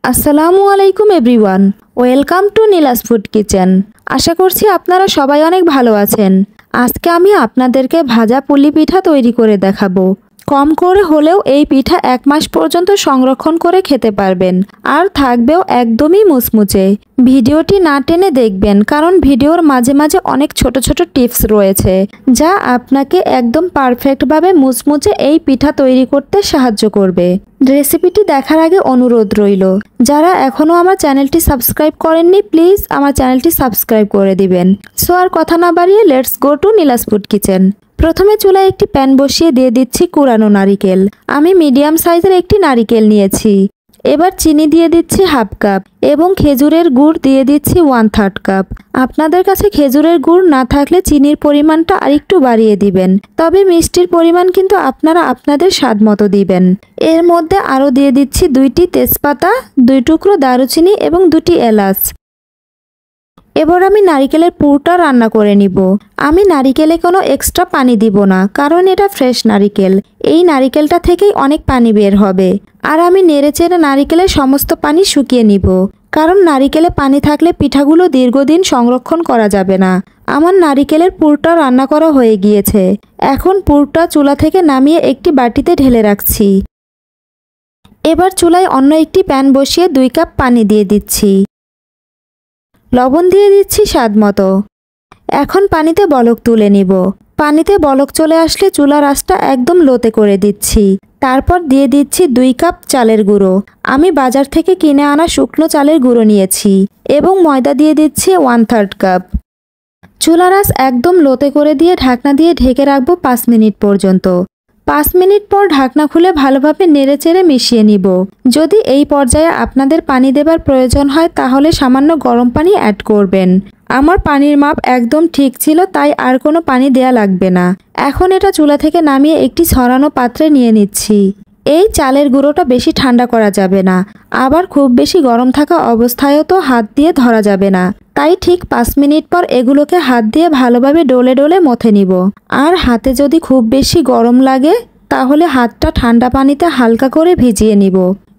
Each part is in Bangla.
আসসালামু আলাইকুম everyone, welcome to Nila's food kitchen. আশা করছি আপনারা সবাই অনেক ভালো আছেন। আজকে আমি আপনাদেরকে ভাজা পুলি পিঠা তৈরি করে দেখাবো। কম করে হলেও এই পিঠা 1 মাস পর্যন্ত সংরক্ষণ করে খেতে পারবেন, আর থাকবেও একদমই মুচমুচে। ভিডিওটি না টেনে দেখবেন, কারণ ভিডিওর মাঝে মাঝে অনেক ছোট ছোট টিপস রয়েছে যা আপনাকে একদম পারফেক্টভাবে মুচমুচে এই পিঠা তৈরি করতে সাহায্য করবে। রেসিপিটি দেখার আগে অনুরোধ রইল, যারা এখনও আমার চ্যানেলটি সাবস্ক্রাইব করেননি প্লিজ আমার চ্যানেলটি সাবস্ক্রাইব করে দিবেন। সো আর কথা না বাড়িয়ে let's go to Nila's food kitchen. প্রথমে চুলায় একটি প্যান বসিয়ে দিয়ে দিচ্ছি কুড়ানো নারিকেল। আমি মিডিয়াম সাইজের একটি নারিকেল নিয়েছি। এবার চিনি দিয়ে দিচ্ছি 1/2 কাপ এবং খেজুরের গুড় দিয়ে দিচ্ছি 1/3 কাপ। আপনাদের কাছে খেজুরের গুড় না থাকলে চিনির পরিমাণটা আরেকটু বাড়িয়ে দিবেন, তবে মিষ্টির পরিমাণ কিন্তু আপনারা আপনাদের স্বাদ মতো দিবেন। এর মধ্যে আরও দিয়ে দিচ্ছি 2টি তেজপাতা, 2 টুকরো দারুচিনি এবং 2টি এলাচ। এবার আমি নারিকেলের পুরটা রান্না করে নিব। আমি নারিকেলে কোনো এক্সট্রা পানি দিব না, কারণ এটা ফ্রেশ নারিকেল। এই নারিকেলটা থেকেই অনেক পানি বের হবে। আর আমি নেড়েচেড়ে নারিকেলের সমস্ত পানি শুকিয়ে নিব, কারণ নারিকেলে পানি থাকলে পিঠাগুলো দীর্ঘদিন সংরক্ষণ করা যাবে না। আমার নারিকেলের পুরটা রান্না করা হয়ে গিয়েছে। এখন পুরটা চুলা থেকে নামিয়ে একটি বাটিতে ঢেলে রাখছি। এবার চুলায় অন্য একটি প্যান বসিয়ে 2 কাপ পানি দিয়ে দিচ্ছি। লবণ দিয়ে দিচ্ছি স্বাদ মতো। এখন পানিতে বলক তুলে নিব। পানিতে বলক চলে আসলে চুলার আঁচটা একদম লোতে করে দিচ্ছি। তারপর দিয়ে দিচ্ছি 2 কাপ চালের গুঁড়ো। আমি বাজার থেকে কিনে আনা শুকনো চালের গুঁড়ো নিয়েছি এবং ময়দা দিয়ে দিচ্ছি 1/3 কাপ। চুলার আঁচ একদম লোতে করে দিয়ে ঢাকনা দিয়ে ঢেকে রাখবো 5 মিনিট পর্যন্ত। 5 মিনিট পর ঢাকনা খুলে ভালোভাবে নেড়েচেড়ে মিশিয়ে নিব। যদি এই পর্যায়ে আপনাদের পানি দেবার প্রয়োজন হয় তাহলে সামান্য গরম পানি অ্যাড করবেন। আমার পানির মাপ একদম ঠিক ছিল, তাই আর কোনো পানি দেয়া লাগবে না। এখন এটা চুলা থেকে নামিয়ে একটি ছড়ানো পাত্রে নিয়ে নিচ্ছি। এই চালের গুঁড়োটা বেশি ঠান্ডা করা যাবে না, আবার খুব বেশি গরম থাকা অবস্থায়ও তো হাত দিয়ে ধরা যাবে না। তাই ঠিক 5 মিনিট পর এগুলোকে হাত দিয়ে ভালোভাবে ডলে ডলে মথে নিব। আর হাতে যদি খুব বেশি গরম লাগে তাহলে হাতটা ঠান্ডা পানিতে হালকা করে ভিজিয়ে নিব।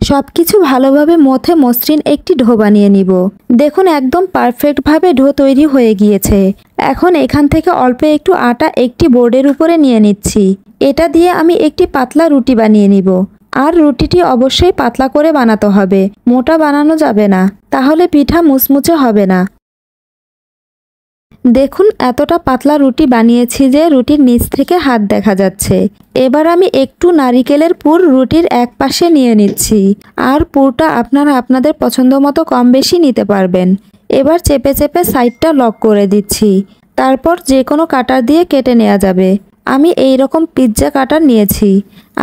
সবকিছু ভালোভাবে মথে মসৃণ একটি ডো বানিয়ে নিব। দেখুন একদম পারফেক্টভাবে ডো তৈরি হয়ে গিয়েছে। এখন এখান থেকে অল্প একটু আটা একটি বোর্ডের উপরে নিয়ে নিচ্ছি। এটা দিয়ে আমি একটি পাতলা রুটি বানিয়ে নিব। আর রুটিটি অবশ্যই পাতলা করে বানাতে হবে, মোটা বানানো যাবে না, তাহলে পিঠা মুচমুচে হবে না। দেখুন এতটা পাতলা রুটি বানিয়েছি যে রুটির নিচ থেকে হাত দেখা যাচ্ছে। এবার আমি একটু নারিকেলের পুর রুটির এক পাশে নিয়ে নিচ্ছি। আর পুরটা আপনারা আপনাদের পছন্দ মতো কম বেশি নিতে পারবেন। এবার চেপে চেপে সাইডটা লক করে দিচ্ছি। তারপর যে কোনো কাটার দিয়ে কেটে নেওয়া যাবে। আমি এই রকম পিৎজা কাটার নিয়েছি,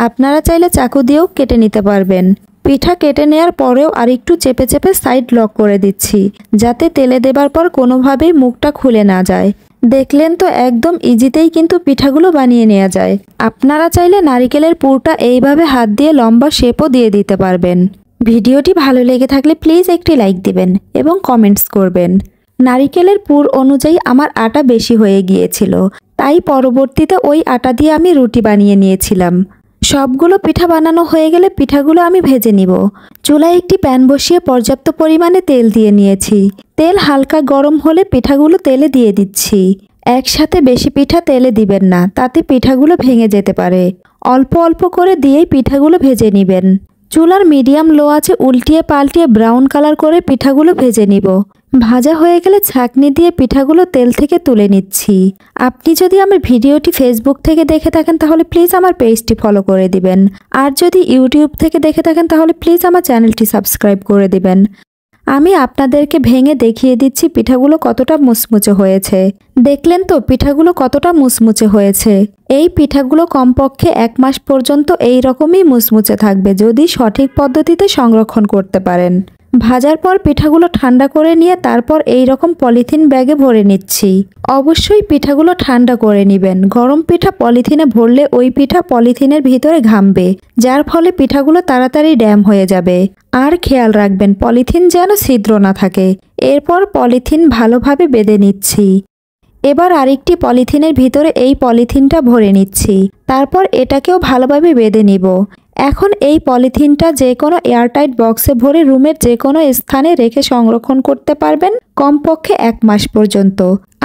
আপনারা চাইলে চাকু দিয়েও কেটে নিতে পারবেন। পিঠা কেটে নেওয়ার পরেও আরেকটু চেপে চেপে সাইড লক করে দিচ্ছি, যাতে তেলে দেবার পর কোনোভাবেই মুখটা খুলে না যায়। দেখলেন তো একদম ইজিতেই কিন্তু পিঠাগুলো বানিয়ে নেওয়া যায়। আপনারা চাইলে নারিকেলের পুরটা এইভাবে হাত দিয়ে লম্বা শেপও দিয়ে দিতে পারবেন। ভিডিওটি ভালো লেগে থাকলে প্লিজ একটি লাইক দিবেন এবং কমেন্টস করবেন। নারিকেলের পুর অনুযায়ী আমার আটা বেশি হয়ে গিয়েছিল, তাই পরবর্তীতে ওই আটা দিয়ে আমি রুটি বানিয়ে নিয়েছিলাম। সবগুলো পিঠা বানানো হয়ে গেলে পিঠাগুলো আমি ভেজে নিব। চুলায় একটি প্যান বসিয়ে পর্যাপ্ত পরিমাণে তেল দিয়ে নিয়েছি। তেল হালকা গরম হলে পিঠাগুলো তেলে দিয়ে দিচ্ছি। একসাথে বেশি পিঠা তেলে দিবেন না, তাতে পিঠাগুলো ভেঙে যেতে পারে। অল্প অল্প করে দিয়েই পিঠাগুলো ভেজে নেবেন। চুলার মিডিয়াম লো আছে উল্টিয়ে পাল্টিয়ে ব্রাউন কালার করে পিঠাগুলো ভেজে নিব। ভাজা হয়ে গেলে ছাঁকনি দিয়ে পিঠাগুলো তেল থেকে তুলে নিচ্ছি। আপনি যদি আমার ভিডিওটি ফেসবুক থেকে দেখে থাকেন তাহলে প্লিজ আমার পেজটি ফলো করে দিবেন। আর যদি ইউটিউব থেকে দেখে থাকেন তাহলে প্লিজ আমার চ্যানেলটি সাবস্ক্রাইব করে দিবেন। আমি আপনাদেরকে ভেঙে দেখিয়ে দিচ্ছি পিঠাগুলো কতটা মুচমুচে হয়েছে। দেখলেন তো পিঠাগুলো কতটা মুচমুচে হয়েছে। এই পিঠাগুলো কমপক্ষে 1 মাস পর্যন্ত এই রকমই মুচমুচে থাকবে যদি সঠিক পদ্ধতিতে সংরক্ষণ করতে পারেন। ভাজার পর পিঠাগুলো ঠান্ডা করে নিয়ে তারপর এই রকম পলিথিন ব্যাগে ভরে নিচ্ছি। অবশ্যই পিঠাগুলো ঠান্ডা করে নেবেন। গরম পিঠা পলিথিনে ভরলে ওই পিঠা পলিথিনের ভিতরে ঘামবে, যার ফলে পিঠাগুলো তাড়াতাড়ি ড্যাম হয়ে যাবে। আর খেয়াল রাখবেন পলিথিন যেন ছিদ্র না থাকে। এরপর পলিথিন ভালোভাবে বেঁধে নিচ্ছি। এবার আরেকটি পলিথিনের ভিতরে এই পলিথিনটা ভরে নিচ্ছি। তারপর এটাকেও ভালোভাবে বেঁধে নিব। এখন এই পলিথিনটা যে কোনো এয়ারটাইট বক্সে ভরে রুমের যে কোনো স্থানে রেখে সংরক্ষণ করতে পারবেন কমপক্ষে 1 মাস পর্যন্ত।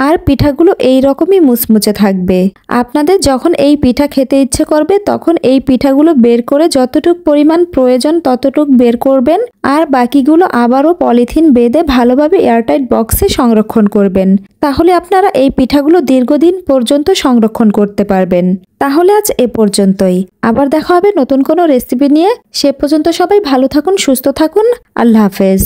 আর পিঠাগুলো এই রকমই মুচমুচে থাকবে। আপনাদের যখন এই পিঠা খেতে ইচ্ছে করবে তখন এই পিঠাগুলো বের করে যতটুক পরিমাণ প্রয়োজন ততটুক বের করবেন, আর বাকিগুলো আবারও পলিথিন বেঁধে ভালোভাবে এয়ারটাইট বক্সে সংরক্ষণ করবেন। তাহলে আপনারা এই পিঠাগুলো দীর্ঘদিন পর্যন্ত সংরক্ষণ করতে পারবেন। তাহলে আজ এ পর্যন্তই। আবার দেখা হবে নতুন কোনো রেসিপি নিয়ে। সে পর্যন্ত সবাই ভালো থাকুন, সুস্থ থাকুন। আল্লাহ হাফেজ।